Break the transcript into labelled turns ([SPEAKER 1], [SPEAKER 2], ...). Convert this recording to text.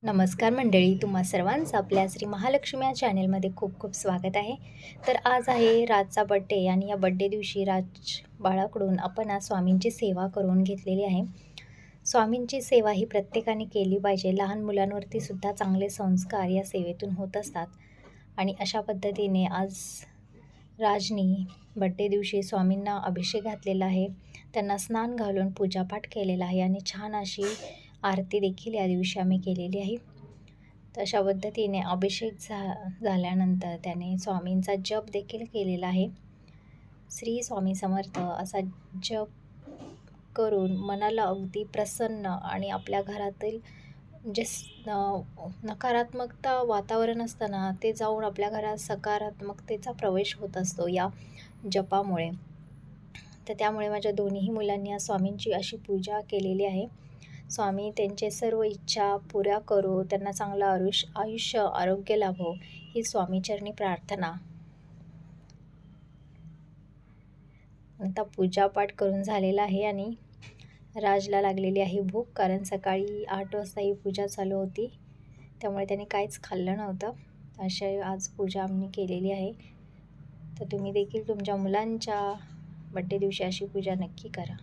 [SPEAKER 1] नमस्कार मंडळी, तुम्हा सर्वांचं आपल्या श्री महालक्ष्मी या चॅनेलमध्ये खूप खूप स्वागत आहे. तर आज आहे राजचा बड्डे आणि या बड्डे दिवशी राज बाळाकडून आपण आज स्वामींची सेवा करून घेतलेली आहे. स्वामींची सेवा ही प्रत्येकाने केली पाहिजे. लहान मुलांवरती सुद्धा चांगले संस्कार या सेवेतून होत असतात आणि अशा पद्धतीने आज राजनी बड्डे दिवशी स्वामींना अभिषेक घातलेला आहे. त्यांना स्नान घालून पूजापाठ केलेला आहे आणि छान अशी आरती देखील या दिवशी आम्ही केलेली आहे. तर अशा पद्धतीने अभिषेक झाल्यानंतर त्याने स्वामींचा जप देखील केलेला आहे. श्री स्वामी समर्थ असा जप करून मनाला अगदी प्रसन्न आणि आपल्या घरातील जे नकारात्मकता वातावरण असतं ना, ते जाऊन आपल्या घरात सकारात्मकतेचा प्रवेश होत असतो या जपामुळे. तर त्यामुळे माझ्या दोन्हीही मुलांनी आज स्वामींची अशी पूजा केलेली आहे. स्वामी त्यांचे सर्व इच्छा पुऱ्या करो, त्यांना चांगलं आयुष्य आरोग्य लाभो ही स्वामीचरणी प्रार्थना. आता पूजापाठ करून झालेला आहे आणि राजला लागलेली आहे भूक, कारण सकाळी 8 वाजता ही पूजा चालू होती, त्यामुळे त्याने काहीच खाल्लं नव्हतं. अशी आज पूजा आम्ही केलेली आहे. तर तुम्ही देखील तुमच्या मुलांच्या बड्डे दिवशी अशी पूजा नक्की करा.